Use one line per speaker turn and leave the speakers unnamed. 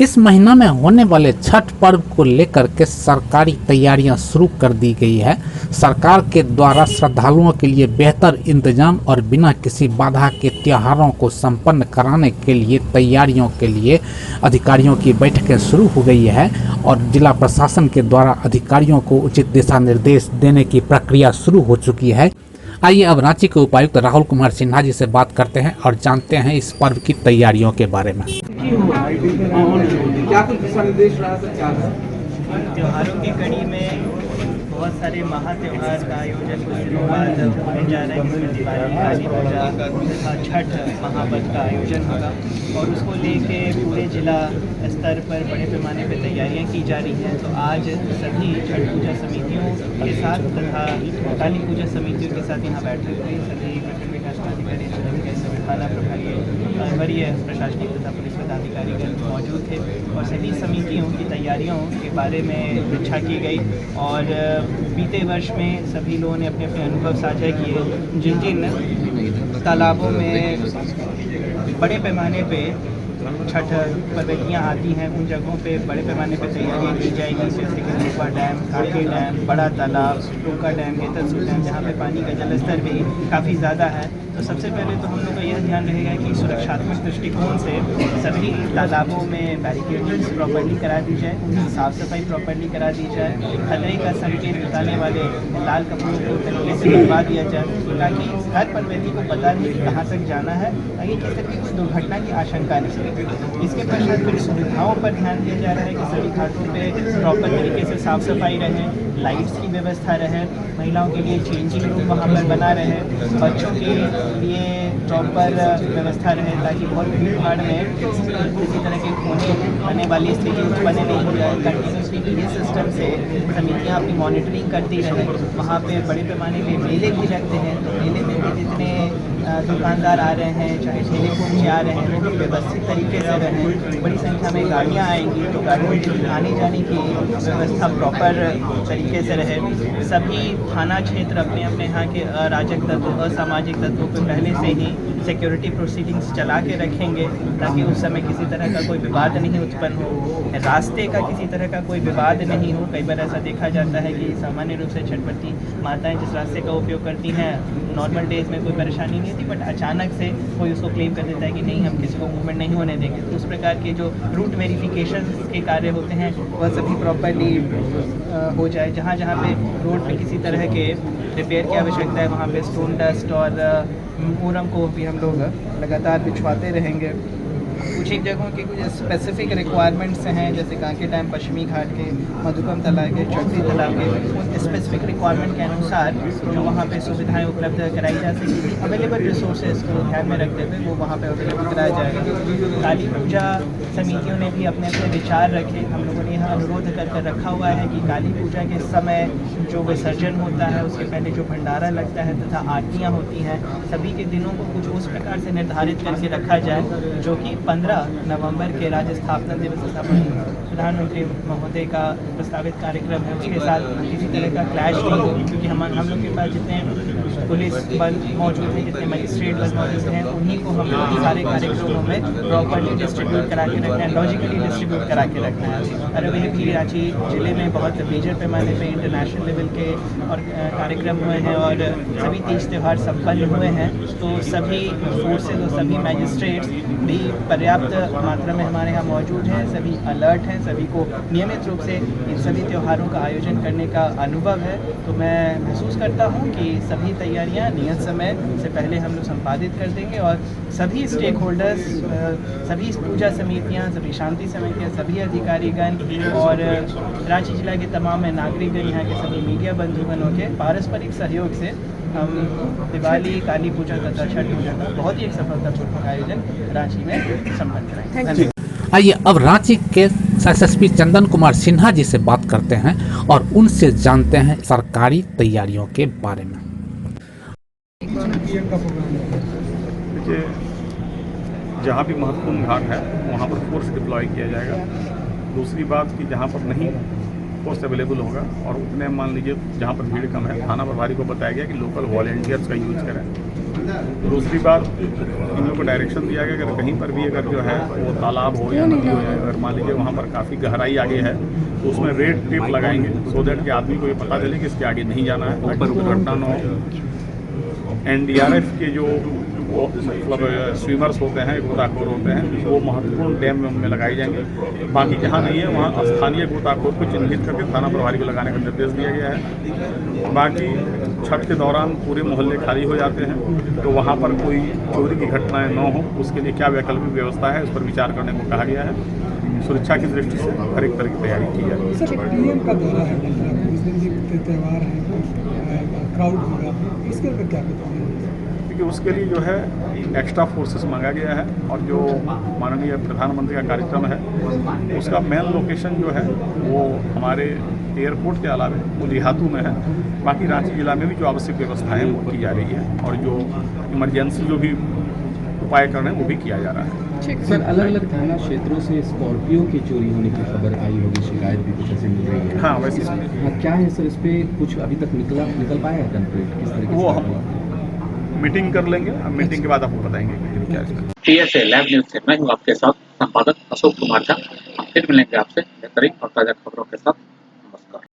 इस महीना में होने वाले छठ पर्व को लेकर के सरकारी तैयारियां शुरू कर दी गई है। सरकार के द्वारा श्रद्धालुओं के लिए बेहतर इंतजाम और बिना किसी बाधा के त्योहारों को संपन्न कराने के लिए तैयारियों के लिए अधिकारियों की बैठकें शुरू हो गई है और जिला प्रशासन के द्वारा अधिकारियों को उचित दिशा निर्देश देने की प्रक्रिया शुरू हो चुकी है। आइए अब रांची के उपायुक्त राहुल कुमार सिन्हा जी से बात करते हैं और जानते हैं इस पर्व की तैयारियों के बारे में।
क्या कुछ दिशा निर्देश रहा सर? क्या
त्योहारों की कड़ी में बहुत सारे महा त्योहार का आयोजन कुछ दिनों बाद होने जा रहा है, जिसमें दिवाली, काली पूजा तथा छठ महापर्व का आयोजन होगा और उसको लेके पूरे जिला स्तर पर बड़े पैमाने पर तैयारियां की जा रही हैं। तो आज सभी छठ पूजा समितियों के साथ तथा काली पूजा समितियों के साथ यहाँ बैठक हुई। सभी प्रखंड विकास पदाधिकारी, सभी थाना प्रभारी, वरीय प्रशासनिक तथा पुलिस पदाधिकारीगण मौजूद थे और सभी समितियों की तैयारियों के बारे में चर्चा की गई और बीते वर्ष में सभी लोगों ने अपने अपने अनुभव साझा किए। जिन जिन तालाबों में बड़े पैमाने पे छठ पर्वतियाँ आती हैं उन जगहों पे बड़े पैमाने पे तैयारियाँ की जाएगी, जैसे कि रूपा डैम, काठी डैम, बड़ा तालाब, टोका डैम, गेतरसू डैम, जहाँ पे पानी का जलस्तर भी काफ़ी ज़्यादा है। तो सबसे पहले तो हम लोग का यह ध्यान रहेगा कि सुरक्षात्मक दृष्टिकोण से सभी तालाबों में बैरिकेडिंग प्रॉपर्ली करा दी जाए, उनकी साफ़ सफाई प्रॉपर्ली करा दी जाए, खतरे का संकेत बताने वाले लाल कपड़ों को तरीके से लगवा दिया जाए ताकि हर पर्वती को पता रहे कि कहाँ तक जाना है, ताकि किसी तरह की कोई दुर्घटना की आशंका नहीं रहे। इसके पश्चात फिर सुविधाओं पर ध्यान दिया जा रहा है कि सभी घाटों पे प्रॉपर तरीके से साफ़ सफाई रहे, लाइट्स की व्यवस्था रहे, महिलाओं के लिए चेंजिंग रूम वहाँ पर बना रहे, बच्चों के लिए प्रॉपर व्यवस्था रहे ताकि बहुत भीड़ भाड़ में किसी तरह के होने वाली स्थिति उत्पन्न नहीं हो जाए। कंटिन्यूसली ये सिस्टम से समितियाँ अपनी मॉनिटरिंग करती रहे। वहाँ पे बड़े पैमाने पे मेले भी लगते हैं, तो मेले में भी जितने दुकानदार आ रहे हैं, चाहे ठेले को आ रहे हैं, वो भी व्यवस्थित तरीके से रहें। बड़ी संख्या में गाड़ियाँ आएंगी तो गाड़ियों की आने जाने की व्यवस्था प्रॉपर तरीके से रहे। सभी थाना क्षेत्र अपने अपने यहाँ के अराजक तत्वों, असामाजिक तत्वों पर पहले से ही सिक्योरिटी प्रोसीडिंग्स चला के रखेंगे ताकि उस समय किसी तरह का कोई विवाद नहीं उत्पन्न हो, रास्ते का किसी तरह का कोई विवाद नहीं हो। कई बार ऐसा देखा जाता है कि सामान्य रूप से छठवती माताएं जिस रास्ते का उपयोग करती हैं नॉर्मल डेज में कोई परेशानी नहीं थी, बट अचानक से कोई उसको क्लेम कर देता है कि नहीं हम किसी को मूवमेंट नहीं होने देंगे। तो उस प्रकार के जो रूट वेरिफिकेशन के कार्य होते हैं वह सभी प्रॉपरली हो जाए। जहाँ जहाँ पे रोड पे किसी तरह के रिपेयर की आवश्यकता है वहाँ पे स्टोन डस्ट और मूरम को भी हम लोग लगातार बिछवाते रहेंगे। कुछ एक जगहों के कुछ स्पेसिफिक रिक्वायरमेंट्स हैं, जैसे कांके डैम, पश्चिमी घाट के, मधुकम तालाब के, चौधरी तालाब के, उन स्पेसिफिक रिक्वायरमेंट के अनुसार जो वहाँ पे सुविधाएं उपलब्ध कराई जा सकेंगी, अवेलेबल रिसोर्सेज को ध्यान में रखते हुए वो वहाँ पे अवेलेबल कराया जाएगा। काली पूजा समितियों ने भी अपने अपने विचार रखे। हम लोगों ने यहाँ अनुरोध कर रखा हुआ है कि काली पूजा के समय जो विसर्जन होता है उसके पहले जो भंडारा लगता है तथा आरतियाँ होती हैं, सभी के दिनों को कुछ उस प्रकार से निर्धारित करके रखा जाए जो कि 15 नवंबर के राज्य स्थापना दिवस तथा प्रधानमंत्री महोदय का प्रस्तावित कार्यक्रम है उसके साथ किसी तरह का क्लैश नहीं हो, क्योंकि हम लोग के पास जितने पुलिस बल मौजूद हैं, जितने मजिस्ट्रेट बल मौजूद हैं, उन्हीं को हम लोग सारे कार्यक्रमों में प्रॉपरली डिस्ट्रीब्यूट करा के रखना है, लॉजिकली डिस्ट्रीब्यूट करा के रखना है। अरे वही भी रांची जिले में बहुत मेजर पैमाने पर इंटरनेशनल लेवल के और कार्यक्रम हुए हैं और सभी तीज त्यौहार संपन्न हुए हैं, तो सभी फोर्सेज और सभी मैजिस्ट्रेट्स भी पर्याप्त मात्रा में हमारे यहाँ मौजूद हैं, सभी अलर्ट हैं, सभी को नियमित रूप से इन सभी त्योहारों का आयोजन करने का अनुभव है। तो मैं महसूस करता हूँ कि सभी तैयारियाँ नियत समय से पहले हम लोग संपादित कर देंगे और सभी स्टेक होल्डर्स, सभी पूजा समितियाँ, सभी शांति समितियाँ, सभी अधिकारीगण और रांची जिला के तमाम नागरिकगण, यहाँ के सभी मीडिया बंधुगणों के पारस्परिक सहयोग से हम दिवाली, काली पूजा तथा छठ पूजा का बहुत ही एक सफलतापूर्वक आयोजन रांची में संपन्न कराएंगे।
आइए अब रांची के एसएसपी चंदन कुमार सिन्हा जी से बात करते हैं और उनसे जानते हैं सरकारी तैयारियों के बारे में।
देखिए, जहाँ भी महत्वपूर्ण घाट है वहाँ पर फोर्स डिप्लॉय किया जाएगा। दूसरी बात कि जहाँ पर नहीं फोर्स अवेलेबल होगा और उतने मान लीजिए जहाँ पर भीड़ कम है, थाना प्रभारी को बताया गया कि लोकल वॉलेंटियर्स का यूज करें। दूसरी बात, इन लोगों को डायरेक्शन दिया गया अगर कहीं पर भी अगर जो है वो तालाब हो या नदी हो या अगर मान लीजिए वहाँ पर काफ़ी गहराई आगे है तो उसमें रेड टेप लगाएंगे सो दैट कि आदमी को ये पता चले कि इसके आगे नहीं जाना है, ताकि दुर्घटना न हो। एनडीआरएफ के जो मतलब स्विमर्स होते हैं, गोताखोर होते हैं, वो महत्वपूर्ण डैम में लगाई जाएंगे। बाकी जहाँ नहीं है वहाँ स्थानीय गोताखोर को चिन्हित करके थाना प्रभारी को लगाने का निर्देश दिया गया है। बाकी छठ के दौरान पूरे मोहल्ले खाली हो जाते हैं तो वहाँ पर कोई चोरी की घटनाएं न हो, उसके लिए क्या वैकल्पिक व्यवस्था है उस पर विचार करने को कहा गया है। सुरक्षा की दृष्टि से हर एक तरह की तैयारी की जाएगी।
सर, पीएम का दौरा है, इस दिन भी त्यौहार है, क्राउड होगा, इसके ऊपर क्या बताएंगे?
क्योंकि उसके लिए जो है एक्स्ट्रा फोर्सेस मंगा गया है और जो माननीय प्रधानमंत्री का कार्यक्रम है उसका मेन लोकेशन जो है वो हमारे एयरपोर्ट के अलावा वो लिहातू में है। बाकी रांची जिला में भी जो आवश्यक व्यवस्थाएं वो की जा रही है और जो इमरजेंसी जो भी उपाय करने वो भी किया जा रहा है।
सर, अलग अलग थाना क्षेत्रों से स्कॉर्पियो की चोरी होने की खबर आई होगी, शिकायत भी कुछ ऐसे मिल रही है।
हाँ, वैसे
क्या है सर, इस पे कुछ अभी तक निकल पाया है कंप्लीट? किस तरीके
वो
से
हम मीटिंग कर लेंगे, अब मीटिंग के बाद आपको बताएंगे कि क्या है।
TSA लाइव न्यूज से मैं हूँ आपके साथ संपादक अशोक कुमार झा। हम फिर मिलेंगे आपसे बेहतरीन और ताज़ा खबरों के साथ।